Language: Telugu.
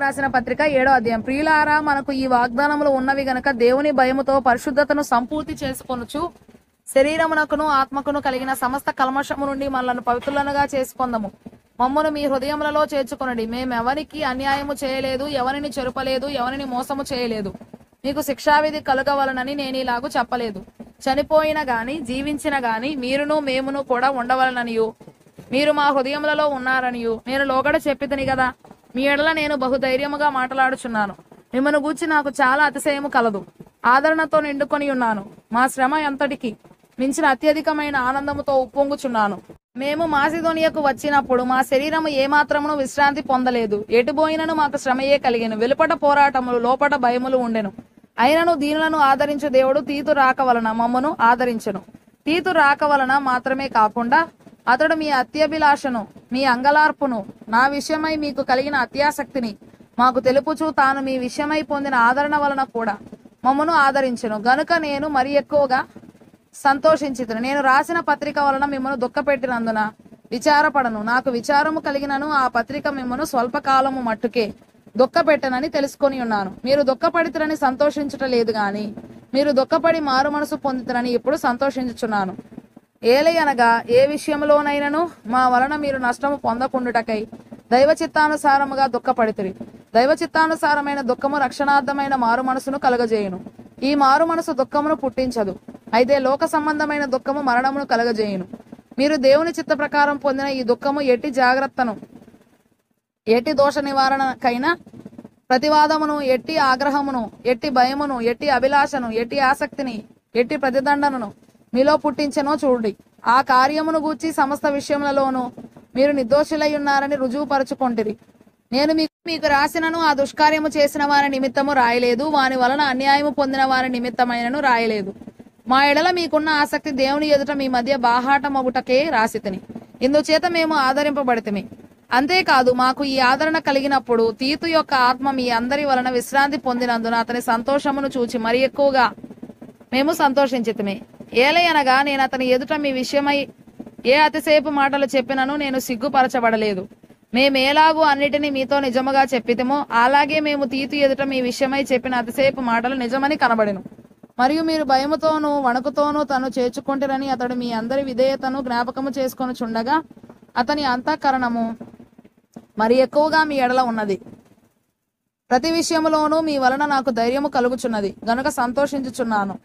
రాసిన పత్రిక 7వ అధ్యాయం. ప్రియులారా, మనకు ఈ వాగ్దానములు ఉన్నవి గనక దేవుని భయముతో పరిశుద్ధతను సంపూర్తి చేసుకొనుచు శరీరమునకును ఆత్మకును కలిగిన సమస్త కల్మషము నుండి మనలను పవిత్రులనుగా చేసుకొందము. మమ్మును మీ హృదయములలో చేర్చుకొనుడి. మేమెవరికి అన్యాయము చేయలేదు, ఎవరిని చెరుపలేదు, ఎవరిని మోసము చేయలేదు. మీకు శిక్షావిధి కలుగవలనని నేను ఇలాగూ చెప్పలేదు. చనిపోయిన గాని జీవించిన గాని మీరును మేమును కూడా ఉండవలననియు మీరు మా హృదయములలో ఉన్నారనియు నేను లోగడ చెప్పితిని కదా. మీ ఎడల నేను బహుధైర్యముగా మాట్లాడుచున్నాను. మిమ్మను గూర్చి నాకు చాలా అతిశయము కలదు. ఆదరణతో నిండుకొని ఉన్నాను. మా శ్రమ ఎంతటికి మించిన అత్యధికమైన ఆనందముతో ఉప్పొంగుచున్నాను. మేము మాసిదోనియకు వచ్చినప్పుడు మా శరీరము ఏమాత్రమును విశ్రాంతి పొందలేదు. ఎటుబోయినను మాకు శ్రమయే కలిగెను. వెలుపట పోరాటములు, లోపట భయములు ఉండెను. అయినను దీనులను ఆదరించు దేవుడు తీతు రాక వలన మమ్మను ఆదరించెను. తీతు రాక వలన మాత్రమే కాకుండా అతడు మీ అత్యభిలాషను, మీ అంగలార్పును, నా విషయమై మీకు కలిగిన అత్యాసక్తిని మాకు తెలుపుచూ తాను మీ విషయమై పొందిన ఆదరణ వలన కూడా మమ్మను ఆదరించెను. గనుక నేను మరి ఎక్కువగా సంతోషించితును. నేను రాసిన పత్రిక వలన మిమ్మను దుఃఖపెట్టినందున విచారపడను. నాకు విచారము కలిగినను ఆ పత్రిక మిమ్మను స్వల్పకాలము మట్టుకే దుఃఖపెట్టనని తెలుసుకొని ఉన్నాను. మీరు దుఃఖపడితురని సంతోషించుట లేదు గాని మీరు దుఃఖపడి మారు మనసు పొందుతురని ఇప్పుడు సంతోషించుచున్నాను. ఏలయనగా ఏ విషయంలోనైనను మా వలన మీరు నష్టము పొందకుండుటకై దైవ చిత్తానుసారముగా దుఃఖపడితిరి. దైవ చిత్తానుసారమైన దుఃఖము రక్షణార్థమైన మారు మనసును కలగజేయును. ఈ మారు మనసు దుఃఖమును పుట్టించదు, అయితే లోక సంబంధమైన దుఃఖము మరణమును కలగజేయును. మీరు దేవుని చిత్త ప్రకారం పొందిన ఈ దుఃఖము ఎట్టి జాగ్రత్తను, ఎట్టి దోష నివారణకైనా ప్రతివాదమును, ఎట్టి ఆగ్రహమును, ఎట్టి భయమును, ఎట్టి అభిలాషను, ఎట్టి ఆసక్తిని, ఎట్టి ప్రతిదండనను మీలో పుట్టించెనో చూడండి. ఆ కార్యమును గూర్చి సమస్త విషయములలోనూ మీరు నిర్దోషులై ఉన్నారని రుజువుపరచుకొంటిరి. నేను మీకు రాసినను ఆ దుష్కార్యము చేసిన వారి నిమిత్తము రాయలేదు, వాని వలన అన్యాయము పొందిన వారి నిమిత్తమైనను రాయలేదు. మా ఎడల మీకున్న ఆసక్తి దేవుని ఎదుట మీ మధ్య బాహాటమగుటకే రాసితిని. ఇందుచేత మేము ఆదరింపబడితిమి. అంతేకాదు, మాకు ఈ ఆదరణ కలిగినప్పుడు తీతు యొక్క ఆత్మ మీ అందరి వలన విశ్రాంతి పొందినందున అతని సంతోషమును చూచి మరి ఎక్కువగా మేము సంతోషించితిమి. ఏలయనగా నేను అతని ఎదుట మీ విషయమై ఏ అతిశయపు మాటలు చెప్పినను నేను సిగ్గుపరచబడలేదు. మేమేలాగూ అన్నిటినీ మీతో నిజముగా చెప్పితేమో అలాగే మేము తీతు ఎదుట మీ విషయమై చెప్పిన అతిశయపు మాటలు నిజమని కనబడెను. మరియు మీరు భయముతోనూ వణుకుతోనూ తను చేర్చుకుంటారని అతడు మీ అందరి విధేయతను జ్ఞాపకము చేసుకొని చుండగా అతని అంతఃకరణము మరి ఎక్కువగా మీ ఎడల ఉన్నది. ప్రతి విషయములోనూ మీ వలన నాకు ధైర్యము కలుగుచున్నది గనుక సంతోషించుచున్నాను.